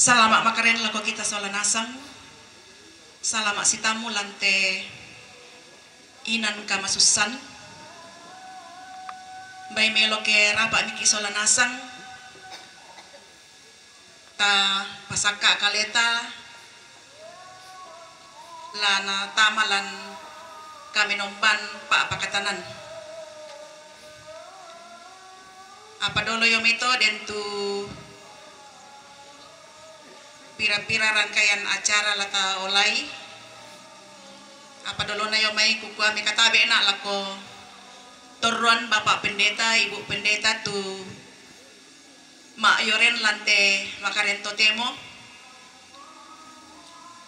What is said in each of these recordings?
Salamat makaren lako kita solanasang. Salamat sitamu lante inan kamasusan. Bay melo ke raba miki solanasang. Ta pasaka kaleta lana tamalan kami nomban pak pakatanan. Apa dolo yomito den tu pira-pira rangkaian acara lata olai. Apa dolo na yomai kuku ami katabe na lako toruan bapak pendeta ibu pendeta tu mak yoren lante makarento temo.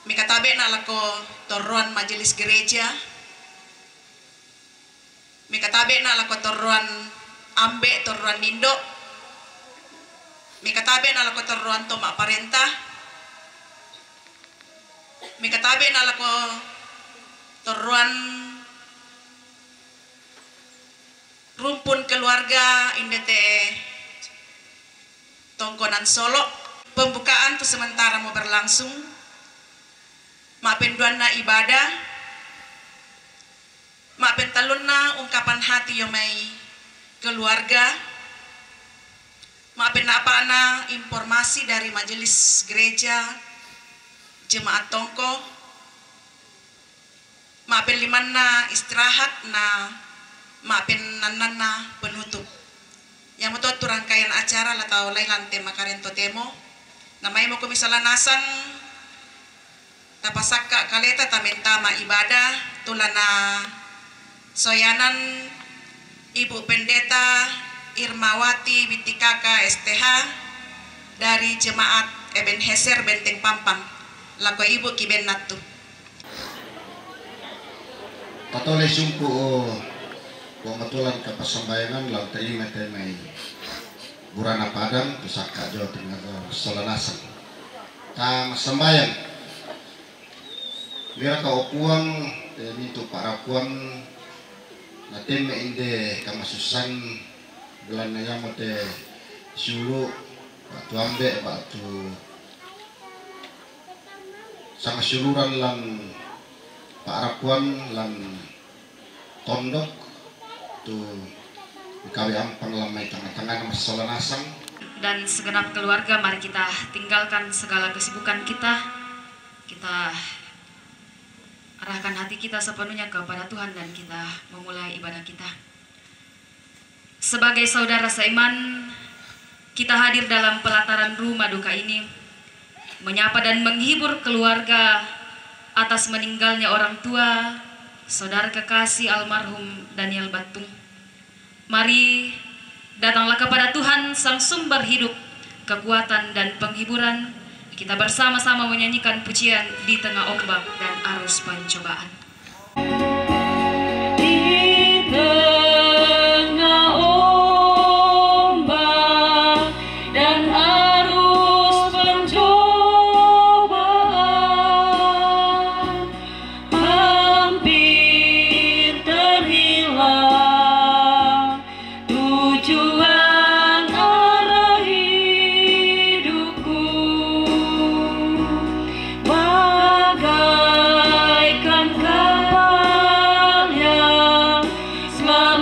Mikatabe na lako toruan majelis gereja. Mikatabe na lako toruan ambe toruan nindo. Mikatabe na lako toruan tomak parentah. Mikatabe na lako toruan rumpun keluarga indete tongkonan Solo. Pembukaan tu sementara mau berlangsung. Mak penduan na ibadah. Mak pentalun na ungkapan hati yomai keluarga. Mak penapa na informasi dari majelis gereja jemaat tongko. Mak penliman na istirahat na mak penanan na penutup. Yang betul tu rangkaian acara latau lai lante makarento temo. Namai mo komisalan nasang tapasaka kaleta tamentama ibadah tulana soyanan Ibu Pendeta Irmawati Bitikaka STH dari jemaat Ebenezer Benteng Pampang. Lako Ibu Kiben Natu. Katole sumpu pembetulan kepasambayangan lantai metemai Burana Padang Pusaka Jawa Tengah Solanasang. Tam sembayang Mira ka opuang dito para puang natin inde kamasusan bulan na yang mate sulu batu ambe batu sama suluran lan para puang lan tondok tu kawi ampang lamai tengah-tengah mas Solanasang. Dan segenap keluarga, mari kita tinggalkan segala kesibukan kita arahkan hati kita sepenuhnya kepada Tuhan dan kita memulai ibadah kita. Sebagai saudara seiman, kita hadir dalam pelataran rumah duka ini, menyapa dan menghibur keluarga atas meninggalnya orang tua, saudara kekasih almarhum Daniel Batung. Mari datanglah kepada Tuhan sang sumber hidup, kekuatan dan penghiburan. Kita bersama-sama menyanyikan pujian di tengah ombak dan arus pencobaan. Di tengah ombak dan arus pencobaan, hampir terhilang tujuan arah hidupku. Bagaikan kapal yang selalu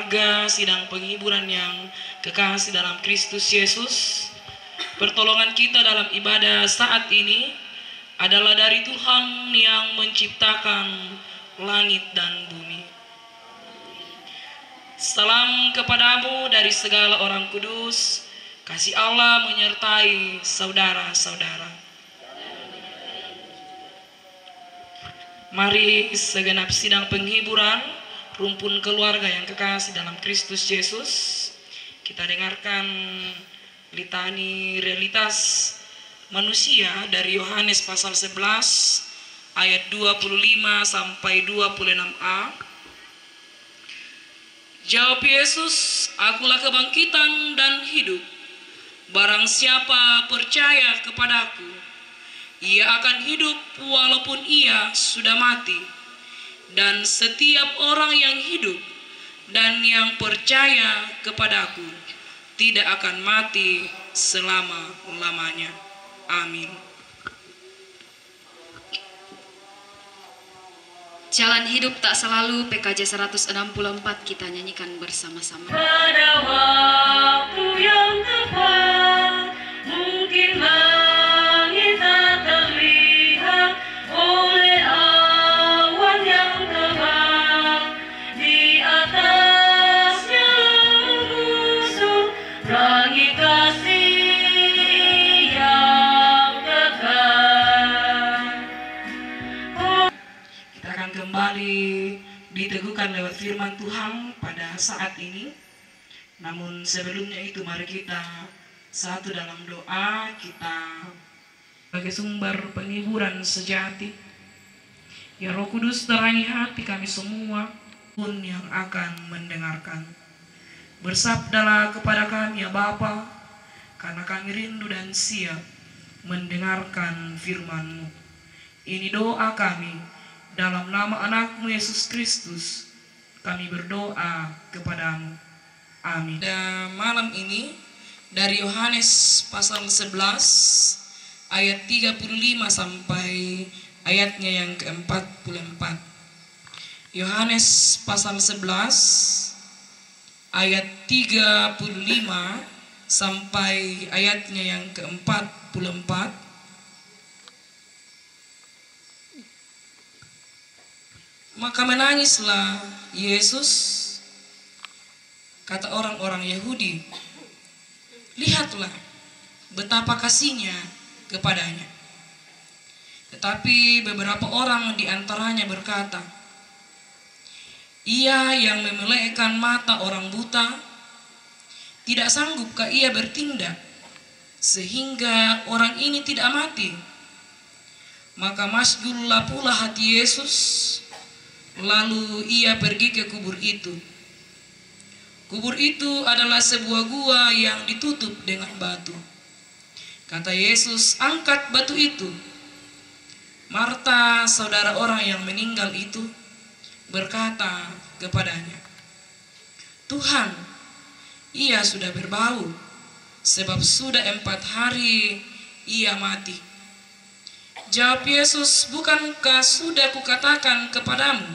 keluarga sidang penghiburan yang kekasih dalam Kristus Yesus, pertolongan kita dalam ibadah saat ini adalah dari Tuhan yang menciptakan langit dan bumi. Salam kepadamu dari segala orang kudus, kasih Allah menyertai saudara-saudara. Mari segenap sidang penghiburan rumpun keluarga yang kekasih dalam Kristus Yesus, kita dengarkan litani realitas manusia dari Yohanes pasal 11 ayat 25 sampai 26a. Jawab Yesus, "Akulah kebangkitan dan hidup. Barang siapa percaya kepadaku, ia akan hidup walaupun ia sudah mati. Dan setiap orang yang hidup dan yang percaya kepadaku tidak akan mati selama-lamanya." Amin. Jalan hidup tak selalu, PKJ 164 kita nyanyikan bersama-sama. Pada waktu yang tepat, mungkin langit tak terlihat oleh awan yang tebal. Di atasnya mengusung rangi kasih yang kekal. Kita akan kembali diteguhkan lewat firman Tuhan pada saat ini. Namun sebelumnya itu mari kita satu dalam doa, kita sebagai sumber penghiburan sejati. Ya Roh Kudus, terangi hati kami semua pun yang akan mendengarkan. Bersabdalah kepada kami ya Bapa, karena kami rindu dan siap mendengarkan firman-Mu. Ini doa kami dalam nama anak-Mu Yesus Kristus. Kami berdoa kepadamu. Amin. Dan malam ini dari Yohanes pasal 11 ayat 35 sampai ayatnya yang ke-44. Yohanes pasal 11 ayat 35 sampai ayatnya yang ke-44. Maka menangislah Yesus, kata orang-orang Yahudi, "Lihatlah betapa kasihnya kepadanya." Tetapi beberapa orang di antaranya berkata, "Ia yang memelekkan mata orang buta, tidak sanggupkah ia bertindak sehingga orang ini tidak mati?" Maka masjullah pula hati Yesus, lalu ia pergi ke kubur itu. Kubur itu adalah sebuah gua yang ditutup dengan batu. Kata Yesus, "Angkat batu itu." Marta, saudara orang yang meninggal itu, berkata kepadanya, "Tuhan, ia sudah berbau, sebab sudah 4 hari ia mati." Jawab Yesus, "Bukankah sudah kukatakan kepadamu,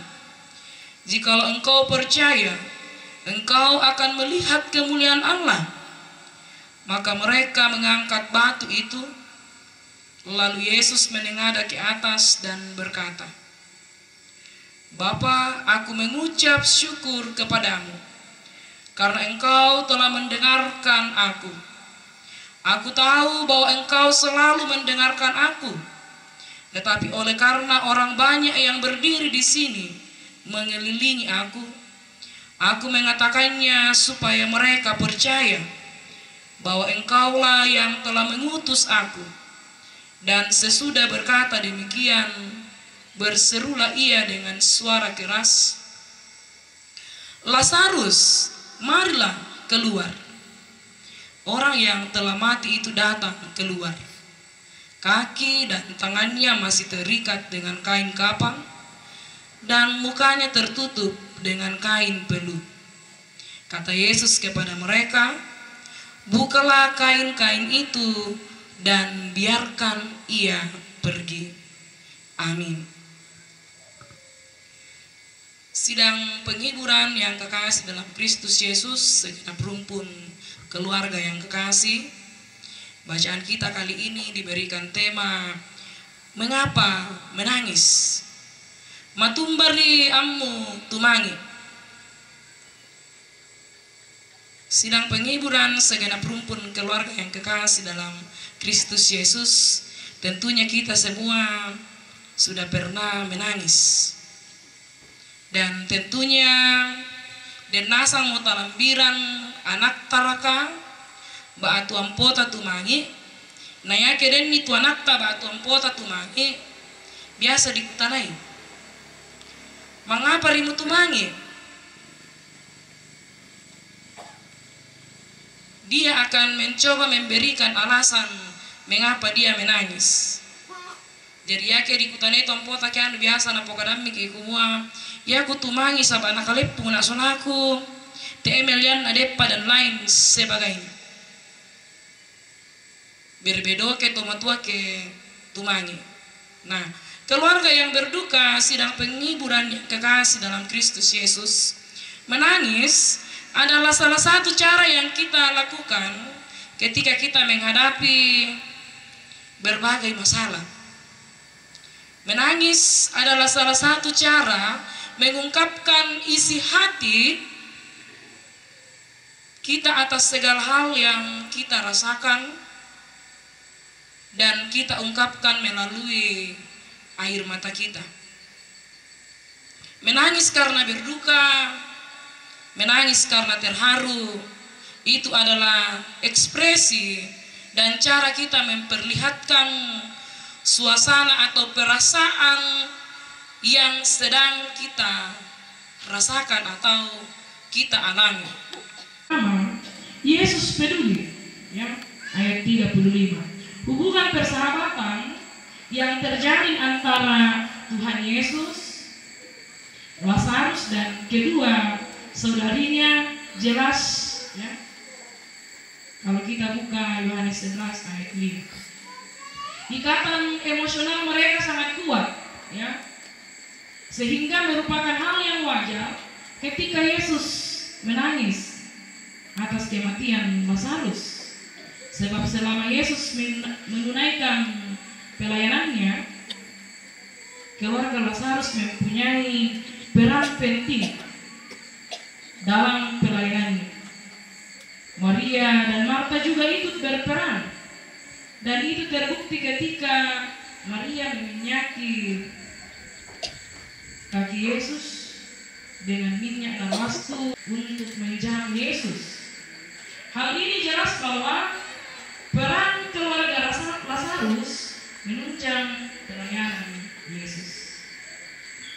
jikalau engkau percaya, engkau akan melihat kemuliaan Allah?" Maka mereka mengangkat batu itu. Lalu Yesus menengadah ke atas dan berkata, "Bapa, aku mengucap syukur kepadamu, karena engkau telah mendengarkan aku. Aku tahu bahwa engkau selalu mendengarkan aku, tetapi oleh karena orang banyak yang berdiri di sini mengelilingi aku mengatakannya supaya mereka percaya bahwa engkaulah yang telah mengutus aku." Dan sesudah berkata demikian, berserulah ia dengan suara keras, "Lazarus, marilah keluar." Orang yang telah mati itu datang keluar. Kaki dan tangannya masih terikat dengan kain kapang, dan mukanya tertutup dengan kain peluh. Kata Yesus kepada mereka, "Bukalah kain-kain itu dan biarkan ia pergi." Amin. Sidang penghiburan yang kekasih dalam Kristus Yesus, segenap rumpun keluarga yang kekasih, bacaan kita kali ini diberikan tema mengapa menangis. Matumbari ammu tumangi. Sidang penghiburan segenap rumpun keluarga yang kekasih dalam Kristus Yesus, tentunya kita semua sudah pernah menangis. Dan tentunya denasang motalambiran anak taraka baatu ampota tumangi naya keden itu anak ta baatu ampota tumangi biasa dikutanai. Mengapa rimu tumangi? Dia akan mencoba memberikan alasan mengapa dia menangis. Jadi ya ke dikutanai tompota kian biasa na pokadami ke kumua. Ya aku tumangi sabana kalepung na sonaku temelian adepa dan lain sebagainya. Berbedo ke tomatua ke tumangi. Nah, keluarga yang berduka sidang penghiburan yang kekasih dalam Kristus Yesus, menangis adalah salah satu cara yang kita lakukan ketika kita menghadapi berbagai masalah. Menangis adalah salah satu cara mengungkapkan isi hati kita atas segala hal yang kita rasakan dan kita ungkapkan melalui air mata kita. Menangis karena berduka, menangis karena terharu, itu adalah ekspresi dan cara kita memperlihatkan suasana atau perasaan yang sedang kita rasakan atau kita alami. Yesus peduli, ya, ayat 35. Hubungan persahabatan yang terjalin antara Tuhan Yesus, Lazarus dan kedua saudarinya jelas, ya. Kalau kita buka Yohanes 11 ayat 5. Ikatan emosional mereka sangat kuat, ya. Sehingga merupakan hal yang wajar ketika Yesus menangis atas kematian Lazarus. Sebab selama Yesus menunaikan pelayanannya, keluarga Lazarus mempunyai peran penting dalam pelayanannya. Maria dan Marta juga ikut berperan. Dan itu terbukti ketika Maria meminyaki kaki Yesus dengan minyak damaskus untuk menjam Yesus. Hal ini jelas bahwa peran keluarga Lazarus menunjang pelayanan Yesus.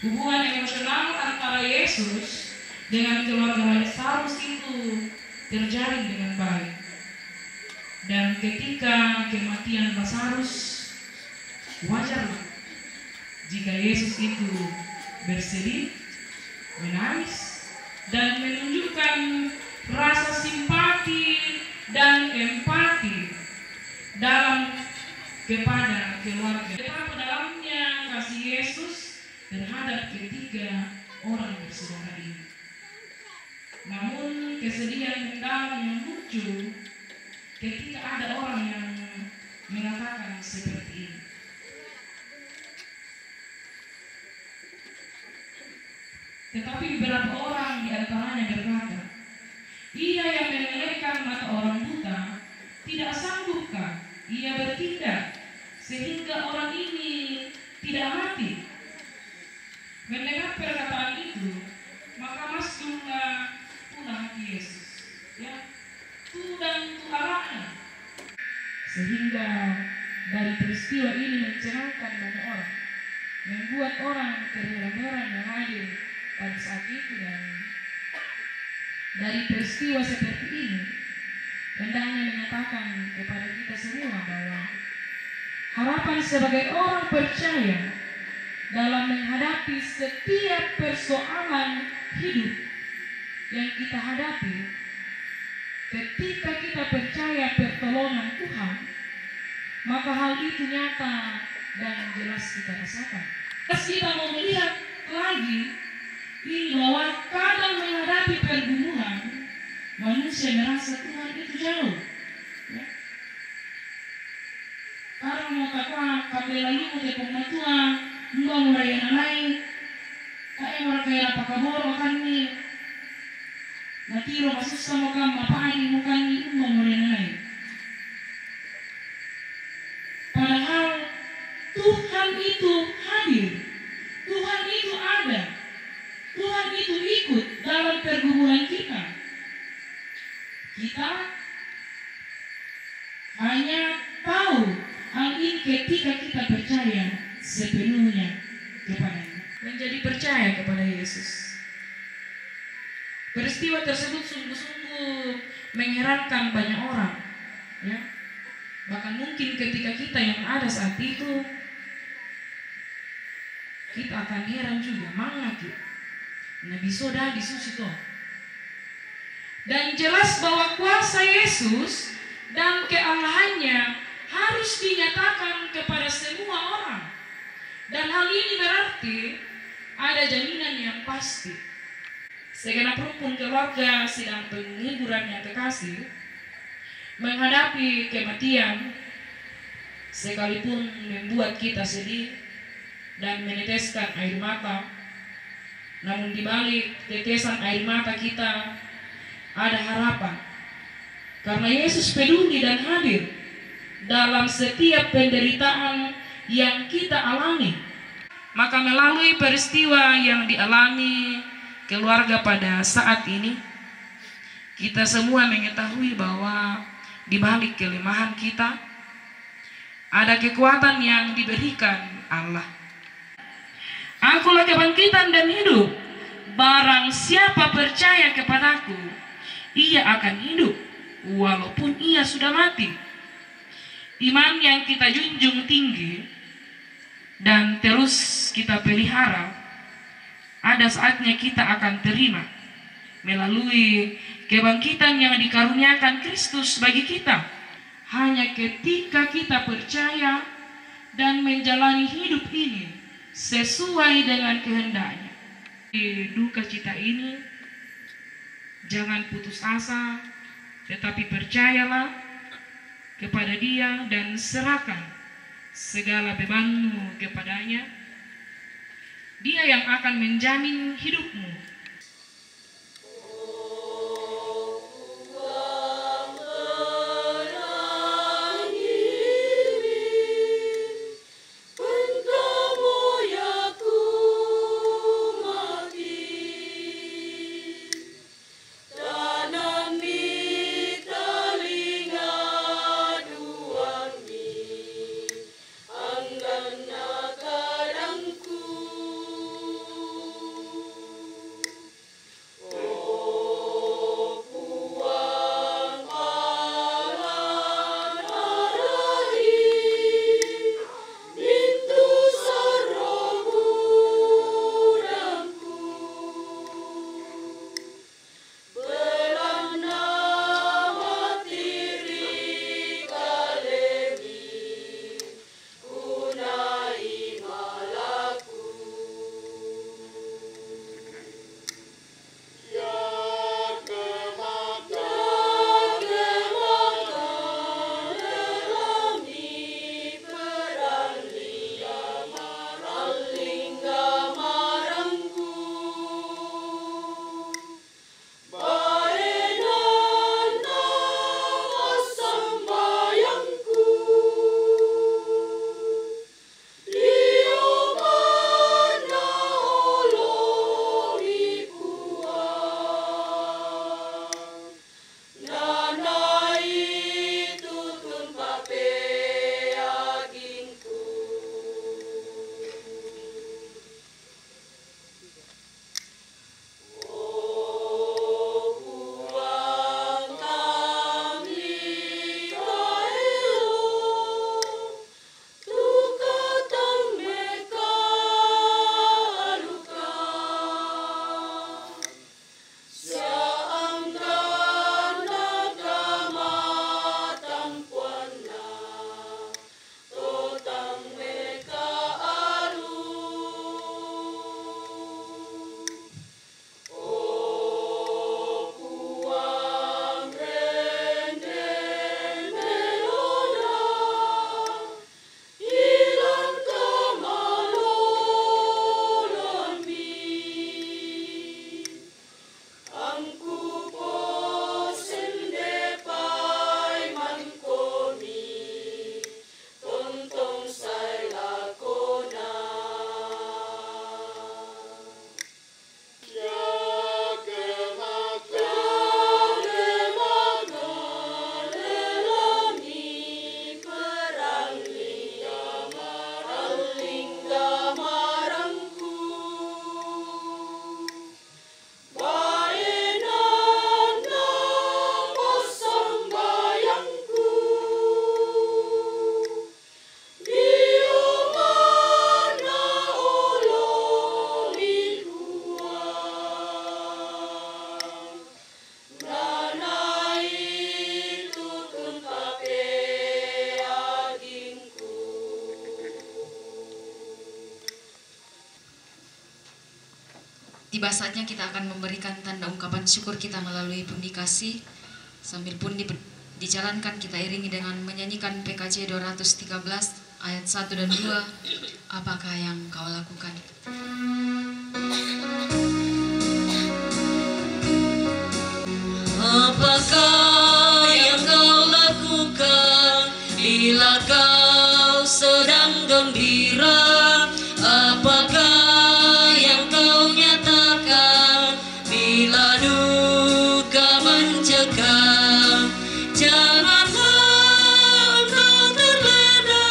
Hubungan emosional antara Yesus dengan keluarga Lazarus itu terjalin dengan baik. Dan ketika kematian Lazarus, wajarlah jika Yesus itu bersedih, menangis, dan menunjukkan rasa simpati dan empati dalam kepada keluarga. Betapa dalamnya kasih Yesus terhadap ketiga orang bersaudara ini. Namun kesedihan mendalam yang muncul ketika ada orang yang mengatakan seperti ini. Tetapi beberapa orang di antaranya berkata, ia yang memelekkan mata orang buta, tidak sanggupkah ia bertindak sehingga orang ini tidak mati? Mendengar perkataan itu, maka masuklah pula hati Yesus, ya, tu dan tu arahnya, sehingga dari peristiwa ini mencengangkan banyak orang, membuat orang terheran-heran yang hadir pada saat itu. Dan dari peristiwa seperti ini hendaknya menyatakan kepada kita semua bahwa harapan sebagai orang percaya dalam menghadapi setiap persoalan hidup yang kita hadapi, ketika kita percaya pertolongan Tuhan, maka hal itu nyata dan jelas kita rasakan. Kita mau melihat lagi ini bahwa kadang menghadapi pergumulan manusia merasa Tuhan itu jauh. Ya. Kadang mau kata kabela limu te pematua, mbak murayana lain, kaya murakaya pakaboro kami, natiro masusta mo kam mapani mo kami mbak murayana lain. Padahal Tuhan itu hadir, Tuhan itu ada, Tuhan itu ikut dalam pergumulan kita. Kita hanya tahu hal ini ketika kita percaya sepenuhnya kepadanya. Menjadi percaya kepada Yesus. Peristiwa tersebut sungguh-sungguh mengherankan banyak orang. Ya. Bahkan mungkin ketika kita yang ada saat itu, kita akan heran juga, mangaki Nabi Soda disusito. Dan jelas bahwa kuasa Yesus dan kealahannya harus dinyatakan kepada semua orang. Dan hal ini berarti ada jaminan yang pasti. Segenap rukun keluarga sedang penghiburan yang kekasih menghadapi kematian, sekalipun membuat kita sedih dan meneteskan air mata, namun di balik tetesan air mata kita ada harapan, karena Yesus peduli dan hadir dalam setiap penderitaan yang kita alami. Maka melalui peristiwa yang dialami keluarga pada saat ini, kita semua mengetahui bahwa di balik kelemahan kita ada kekuatan yang diberikan Allah. Akulah kebangkitan dan hidup. Barang siapa percaya kepadaku, ia akan hidup walaupun ia sudah mati. Iman yang kita junjung tinggi dan terus kita pelihara, ada saatnya kita akan terima melalui kebangkitan yang dikaruniakan Kristus bagi kita. Hanya ketika kita percaya dan menjalani hidup ini sesuai dengan kehendaknya. Di duka cita ini, jangan putus asa, tetapi percayalah kepada Dia dan serahkan segala bebanmu kepadanya. Dia yang akan menjamin hidupmu. tiba saatnya kita akan memberikan tanda ungkapan syukur kita melalui pundi kasih. Sambil pundi dijalankan, kita iringi dengan menyanyikan PKJ 213 ayat 1 dan 2. Apakah yang kau lakukan? Apakah yang kau lakukan bila kau sedang gembira? Apakah yang kau nyatakan bila duka mencekam? Janganlah engkau terlena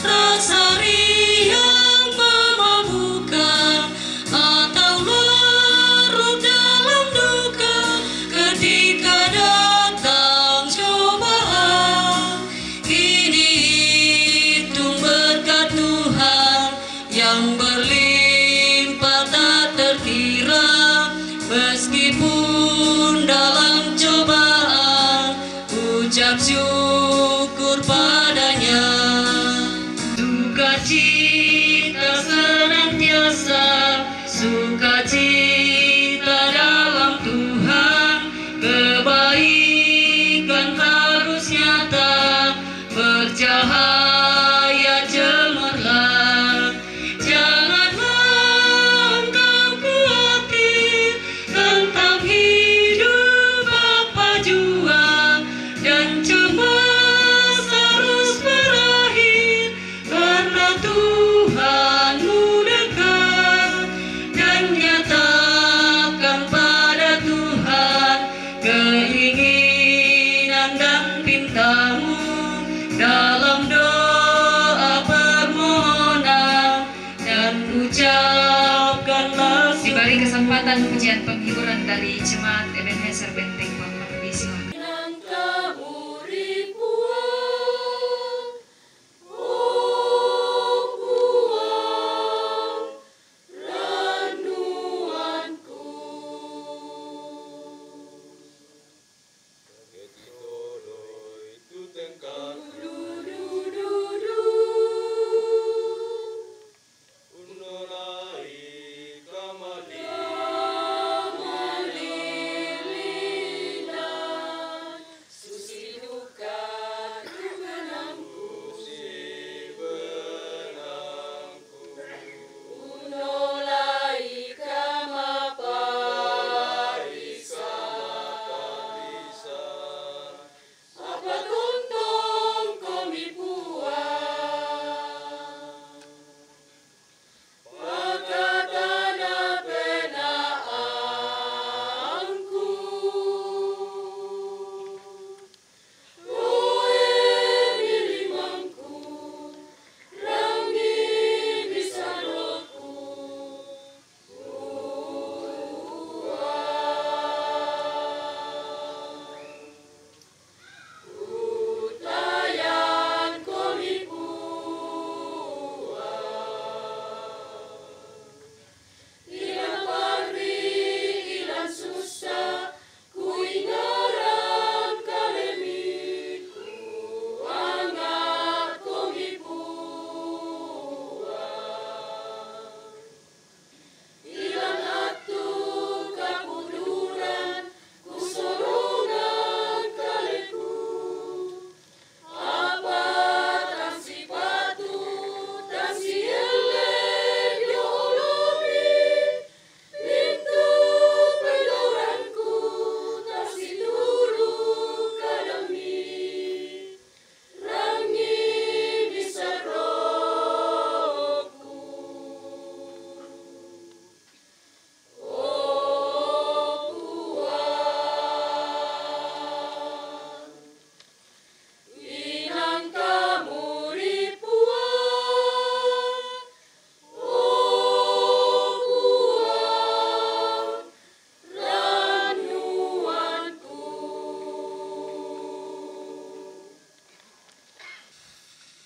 rasa riang memabukkan, atau larut dalam duka ketika datang cobaan. Kini hitung berkat Tuhan yang berlimpah tak terkira. Meskipun dalam cobaan, ucap syukur padanya. Sukacita senantiasa, sukacita dalam Tuhan. Kebaikan terus nyata, bercahaya cemerlang. Janganlah engkau khawatir tentang hidup apa jua, dan cemas harus berakhir karena Tuhanmu dekat. Dan nyatakan pada Tuhan keinginan dan pintamu dalam doa permohonan, dan ucapkanlah Diberi kesempatan pujian penghiburan dari Jemaat Ebenezer Benteng Pamukdi. Silakan.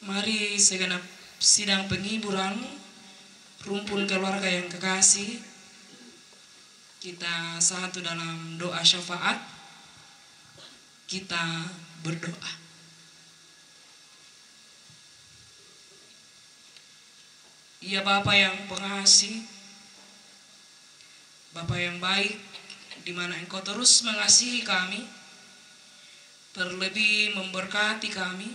Mari segenap sidang penghiburan, rumpun keluarga yang kekasih, kita satu dalam doa syafaat, kita berdoa. Ya Bapa yang pengasih, Bapa yang baik, di mana Engkau terus mengasihi kami, terlebih memberkati kami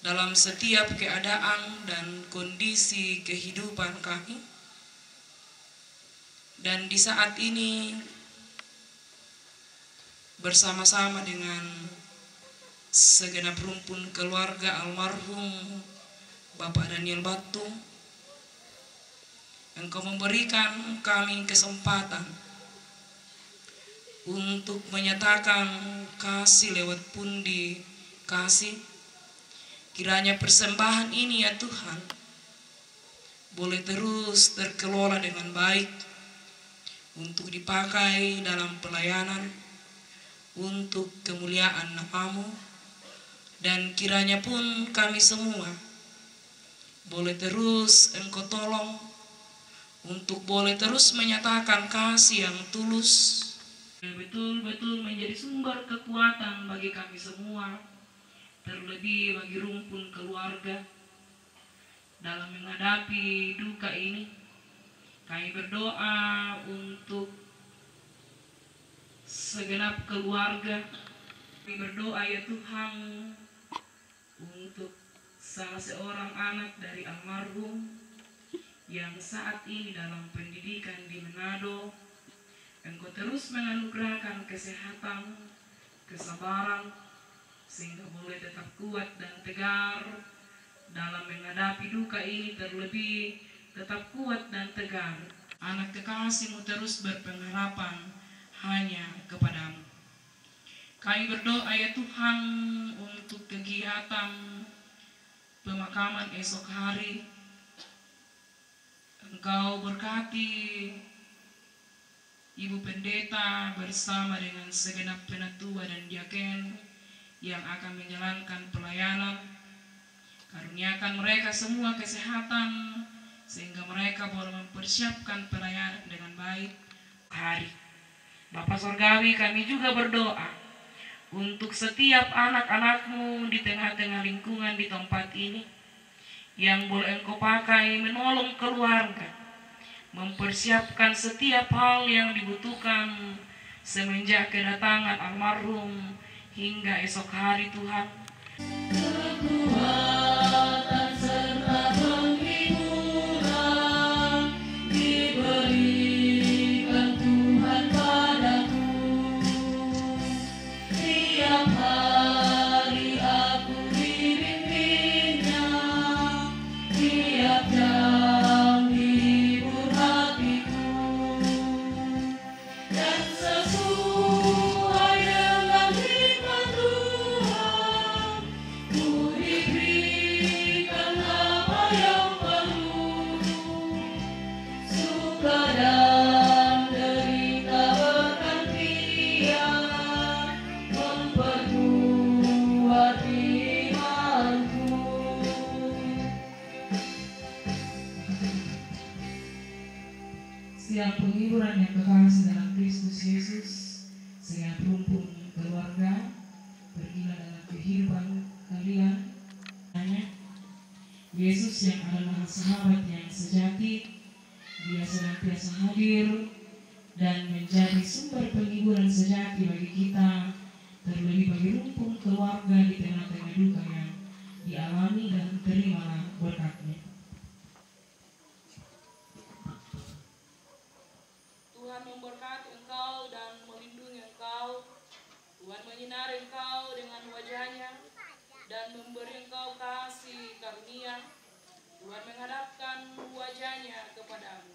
dalam setiap keadaan dan kondisi kehidupan kami. Dan di saat ini bersama-sama dengan segenap rumpun keluarga almarhum Bapak Daniel Batu, Engkau memberikan kami kesempatan untuk menyatakan kasih lewat pundi kasih. Kiranya persembahan ini ya Tuhan boleh terus terkelola dengan baik untuk dipakai dalam pelayanan untuk kemuliaan nama-Mu, dan kiranya pun kami semua boleh terus Engkau tolong untuk boleh terus menyatakan kasih yang tulus, betul-betul menjadi sumber kekuatan bagi kami semua, terlebih bagi rumpun keluarga dalam menghadapi duka ini. Kami berdoa untuk segenap keluarga. Kami berdoa ya Tuhan untuk salah seorang anak dari almarhum yang saat ini dalam pendidikan di Manado. Engkau terus menganugerahkan kesehatan, kesabaran, sehingga boleh tetap kuat dan tegar dalam menghadapi duka ini, terlebih tetap kuat dan tegar. Anak kekasih-Mu terus berpengharapan hanya kepadamu. Kami berdoa ya Tuhan untuk kegiatan pemakaman esok hari. Engkau berkati Ibu Pendeta bersama dengan segenap penatua dan diaken yang akan menjalankan pelayanan. Karuniakan mereka semua kesehatan sehingga mereka boleh mempersiapkan pelayanan dengan baik hari. Bapa Sorgawi, kami juga berdoa untuk setiap anak-anak-Mu di tengah-tengah lingkungan di tempat ini yang boleh Engkau pakai menolong keluarga, mempersiapkan setiap hal yang dibutuhkan semenjak kedatangan almarhum hingga esok hari Tuhan. Kekuatan serta penghiburan diberikan Tuhan padaku. Tiap hari aku dibimbingnya, tiap jam dihibur hatiku, dan sesuai dengan hikmat Tuhan ku diberikan apa yang perlu. Suka dan derita bergantian memperkuat imanku. Setiap penghiburan yang kekasih dalam Kristus Yesus, setiap rumpun keluarga, pergilah dalam kehidupan kalian. Hanya Yesus yang adalah sahabat yang sejati, Dia senantiasa hadir dan menjadi sumber penghiburan sejati bagi kita, terlebih bagi rumpun keluarga di tengah-tengah duka yang dialami, dan terimalah berkat-Nya. Tuhan memberkati engkau dan melindungi engkau. Tuhan menyinari engkau dengan wajah-Nya dan memberi engkau kasih karunia. Tuhan menghadapkan wajah-Nya kepadamu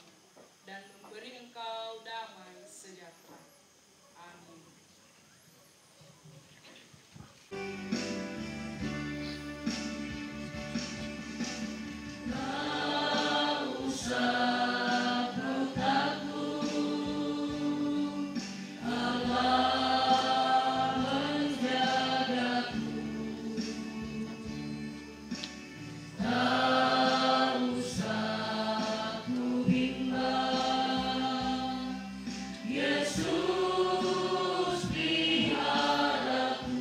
dan memberi engkau damai sejahtera. Amin. Tak usah kau takut, Allah menjagaku. Tak usah ku bimbang, Yesus peliharaku.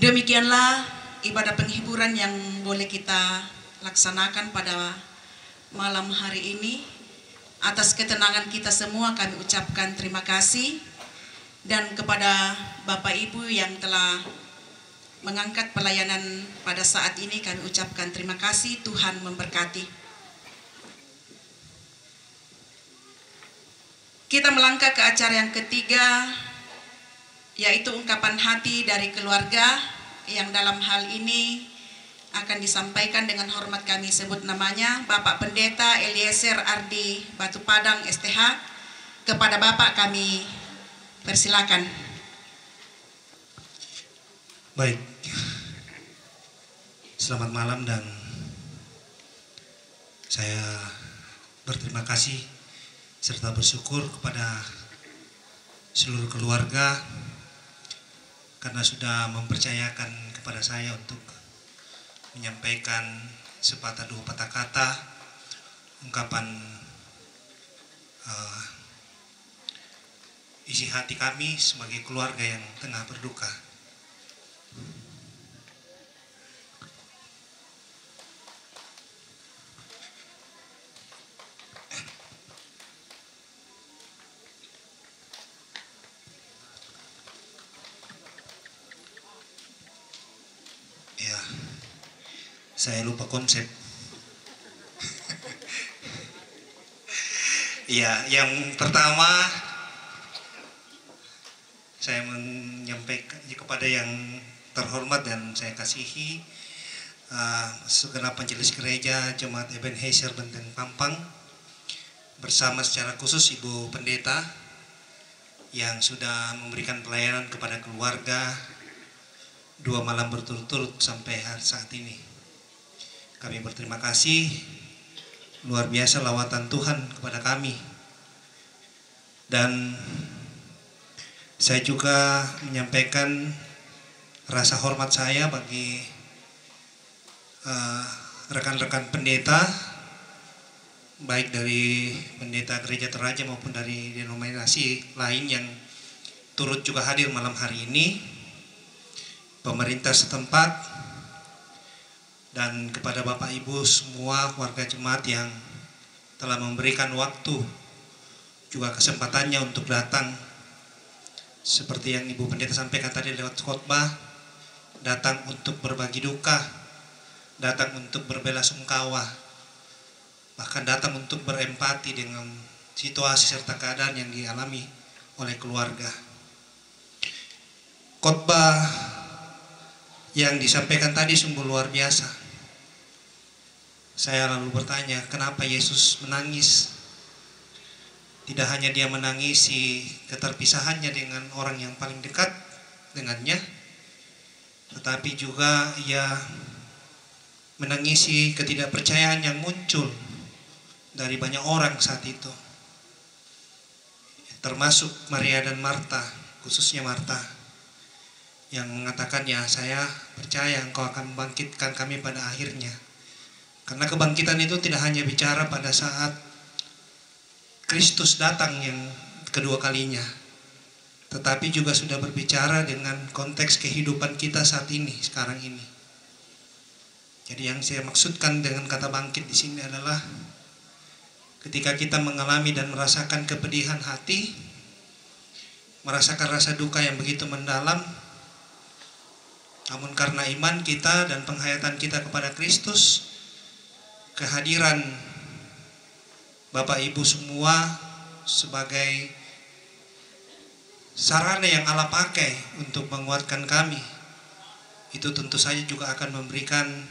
Demikianlah ibadah penghiburan yang boleh kita laksanakan pada malam hari ini. Atas ketenangan kita semua kami ucapkan terima kasih. Dan kepada Bapak Ibu yang telah mengangkat pelayanan pada saat ini kami ucapkan terima kasih. Tuhan memberkati. Kita melangkah ke acara yang ketiga, yaitu ungkapan hati dari keluarga yang dalam hal ini akan disampaikan dengan hormat kami sebut namanya Bapak Pendeta Eliezer Ardi Batu Padang STH. Kepada Bapak kami persilakan. Baik, selamat malam dan saya berterima kasih serta bersyukur kepada seluruh keluarga karena sudah mempercayakan kepada saya untuk menyampaikan sepatah dua patah kata ungkapan isi hati kami sebagai keluarga yang tengah berduka. Ya, saya lupa konsep. Ya, yang pertama saya menyampaikan kepada yang terhormat dan saya kasihi segenap majelis gereja Jemaat Ebenezer Benteng Pampang, bersama secara khusus Ibu Pendeta yang sudah memberikan pelayanan kepada keluarga 2 malam berturut-turut sampai hari saat ini. Kami berterima kasih, luar biasa lawatan Tuhan kepada kami. Dan saya juga menyampaikan rasa hormat saya bagi rekan-rekan pendeta, baik dari pendeta gereja Toraja maupun dari denominasi lain yang turut juga hadir malam hari ini, pemerintah setempat, dan kepada Bapak Ibu semua warga jemaat yang telah memberikan waktu juga kesempatannya untuk datang. Seperti yang Ibu Pendeta sampaikan tadi lewat khotbah, datang untuk berbagi duka, datang untuk berbelasungkawa, bahkan datang untuk berempati dengan situasi serta keadaan yang dialami oleh keluarga. Khotbah yang disampaikan tadi sungguh luar biasa. Saya lalu bertanya, kenapa Yesus menangis? Tidak hanya dia menangisi keterpisahannya dengan orang yang paling dekat dengannya, tetapi juga ia menangisi ketidakpercayaan yang muncul dari banyak orang saat itu, termasuk Maria dan Marta, khususnya Marta, yang mengatakan, ya saya percaya engkau akan membangkitkan kami pada akhirnya. Karena kebangkitan itu tidak hanya bicara pada saat Kristus datang yang kedua kalinya, tetapi juga sudah berbicara dengan konteks kehidupan kita saat ini, sekarang ini. Jadi yang saya maksudkan dengan kata bangkit di sini adalah ketika kita mengalami dan merasakan kepedihan hati, merasakan rasa duka yang begitu mendalam, namun karena iman kita dan penghayatan kita kepada Kristus, kehadiran Bapak Ibu semua sebagai sarana yang Allah pakai untuk menguatkan kami, itu tentu saja juga akan memberikan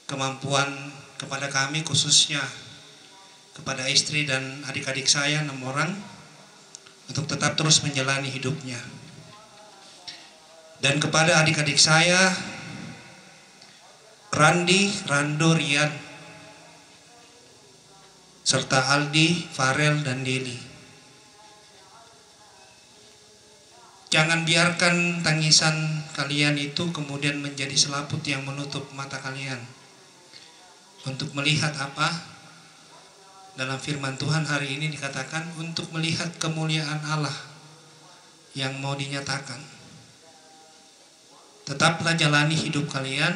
kemampuan kepada kami, khususnya kepada istri dan adik-adik saya 6 orang, untuk tetap terus menjalani hidupnya. Dan kepada adik-adik saya, Randi, Rando, Rian, serta Aldi, Farel, dan Deli, jangan biarkan tangisan kalian itu kemudian menjadi selaput yang menutup mata kalian untuk melihat apa dalam firman Tuhan hari ini dikatakan, untuk melihat kemuliaan Allah yang mau dinyatakan. Tetaplah jalani hidup kalian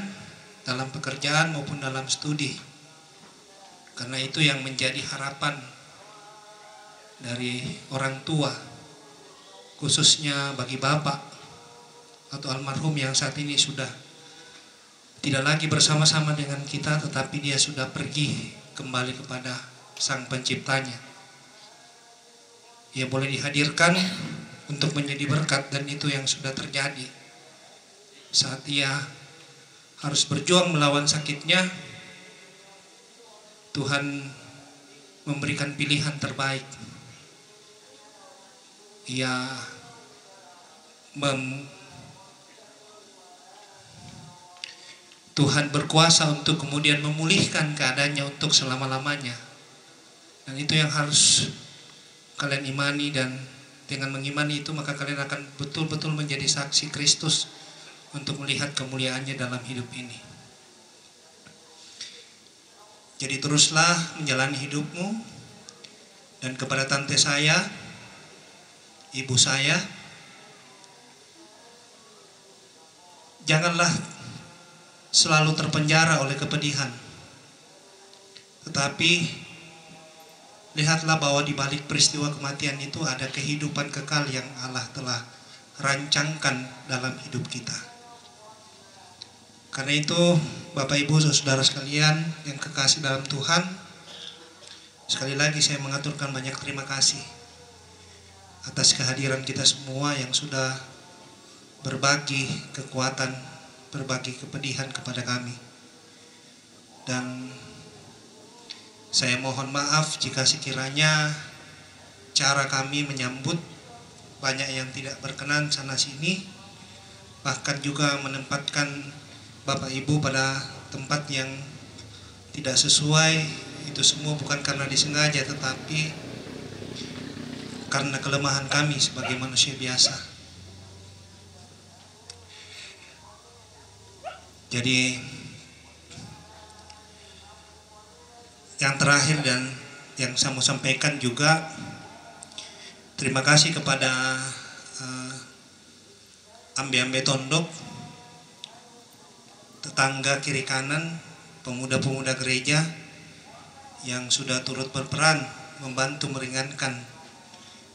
dalam pekerjaan maupun dalam studi, karena itu yang menjadi harapan dari orang tua, khususnya bagi bapak atau almarhum yang saat ini sudah tidak lagi bersama-sama dengan kita, tetapi dia sudah pergi kembali kepada Sang Penciptanya. Ia boleh dihadirkan untuk menjadi berkat, dan itu yang sudah terjadi saat ia harus berjuang melawan sakitnya. Tuhan memberikan pilihan terbaik. Tuhan berkuasa untuk kemudian memulihkan keadaannya untuk selama-lamanya. Dan itu yang harus kalian imani, dan dengan mengimani itu maka kalian akan betul-betul menjadi saksi Kristus untuk melihat kemuliaannya dalam hidup ini. Jadi teruslah menjalani hidupmu, dan kepada tante saya, ibu saya, janganlah selalu terpenjara oleh kepedihan, tetapi lihatlah bahwa di balik peristiwa kematian itu ada kehidupan kekal yang Allah telah rancangkan dalam hidup kita. Karena itu, Bapak Ibu saudara sekalian yang kekasih dalam Tuhan, sekali lagi saya mengaturkan banyak terima kasih atas kehadiran kita semua yang sudah berbagi kekuatan, berbagi kepedihan kepada kami. Dan saya mohon maaf jika sekiranya cara kami menyambut banyak yang tidak berkenan sana sini, bahkan juga menempatkan Bapak Ibu pada tempat yang tidak sesuai. Itu semua bukan karena disengaja, tetapi karena kelemahan kami sebagai manusia biasa. Jadi yang terakhir dan yang saya mau sampaikan juga, terima kasih kepada ambe-ambe tondok, tetangga kiri kanan, pemuda-pemuda gereja yang sudah turut berperan membantu meringankan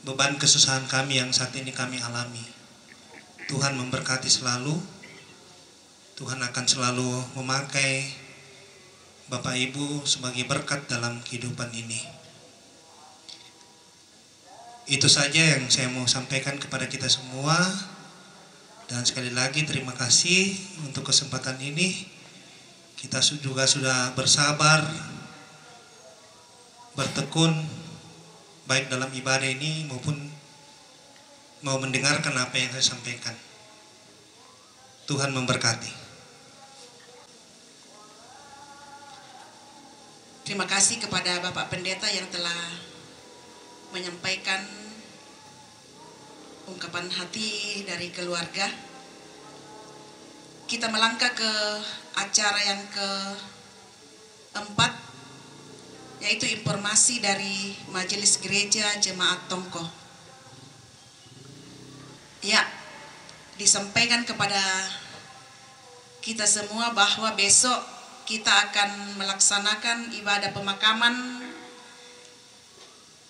beban kesusahan kami yang saat ini kami alami. Tuhan memberkati selalu. Tuhan akan selalu memakai Bapak Ibu sebagai berkat dalam kehidupan ini. Itu saja yang saya mau sampaikan kepada kita semua. Dan sekali lagi terima kasih untuk kesempatan ini. Kita juga sudah bersabar, bertekun, baik dalam ibadah ini maupun mau mendengarkan apa yang saya sampaikan. Tuhan memberkati. Terima kasih kepada Bapak Pendeta yang telah menyampaikan ungkapan hati dari keluarga. Kita melangkah ke acara yang keempat, yaitu informasi dari Majelis Gereja Jemaat Tongko. Ya, disampaikan kepada kita semua bahwa besok kita akan melaksanakan ibadah pemakaman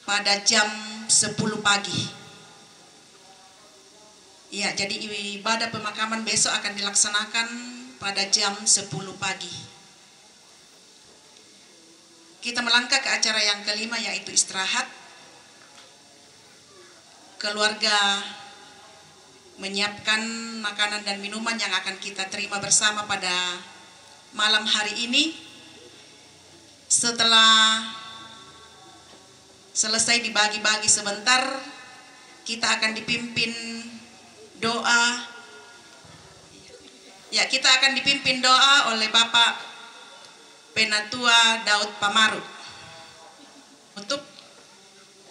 pada jam 10 pagi. Ya, jadi ibadah pemakaman besok akan dilaksanakan pada jam 10 pagi. Kita melangkah ke acara yang kelima, yaitu istirahat. Keluarga menyiapkan makanan dan minuman yang akan kita terima bersama pada malam hari ini. Setelah selesai dibagi-bagi sebentar, kita akan dipimpin doa. Ya, kita akan dipimpin doa oleh Bapak Penatua Daud Pamaru. Untuk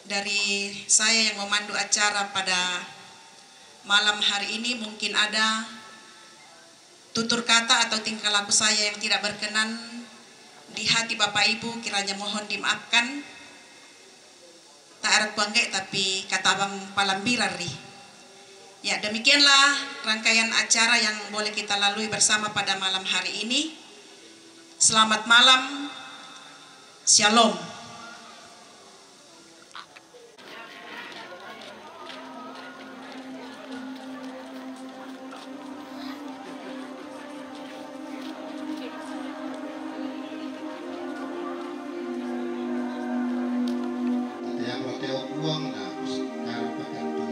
dari saya yang memandu acara pada malam hari ini, mungkin ada tutur kata atau tingkah laku saya yang tidak berkenan di hati Bapak Ibu, kiranya mohon dimaafkan. Tak arep bangke tapi kata bang palambirari. Ya, demikianlah rangkaian acara yang boleh kita lalui bersama pada malam hari ini. Selamat malam, Shalom. Yang pakai uang nah sekarang pakai tu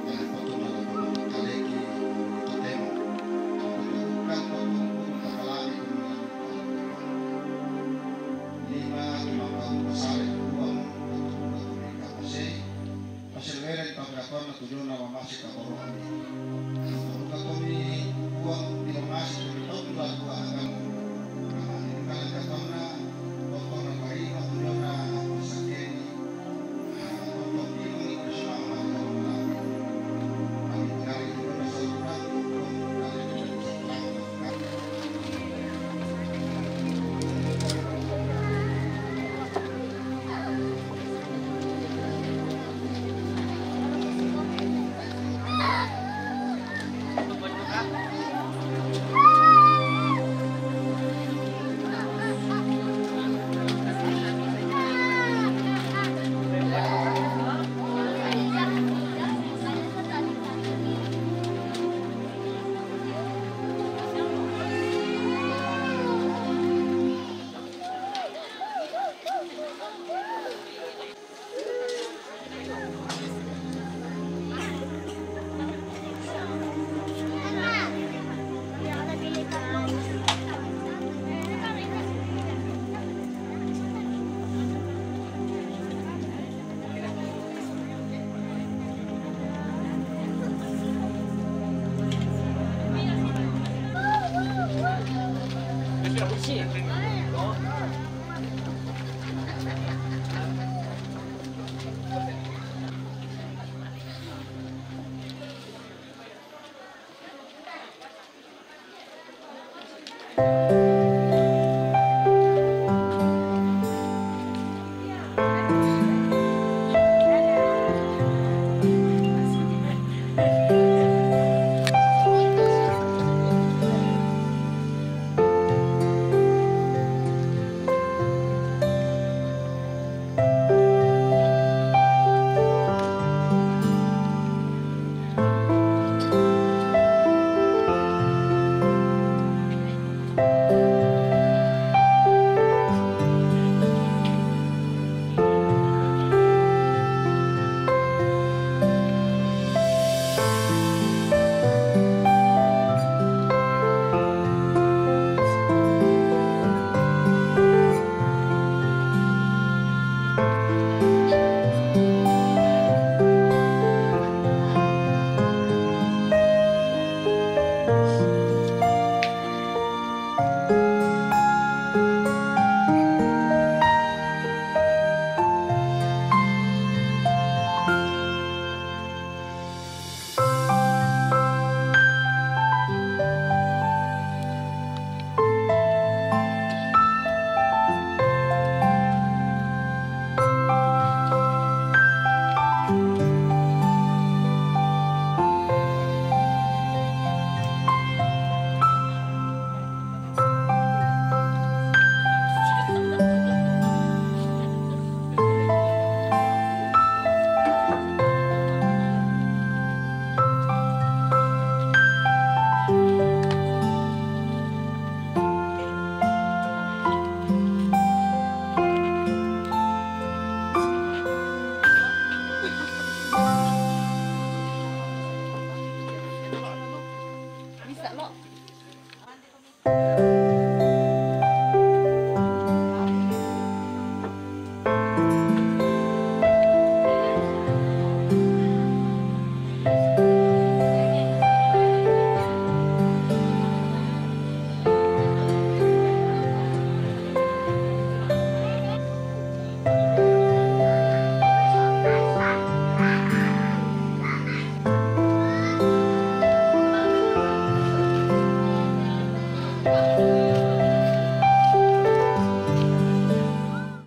yang potong dalam beberapa kali lagi itu tema bukan tak lagi lima besar uang mereka masih leren pagkaton na tujuh nama masih kaporan bukan kami uang di masih itu dua akan kalau katon na potong na lain tujuh na sakit Bisa lo.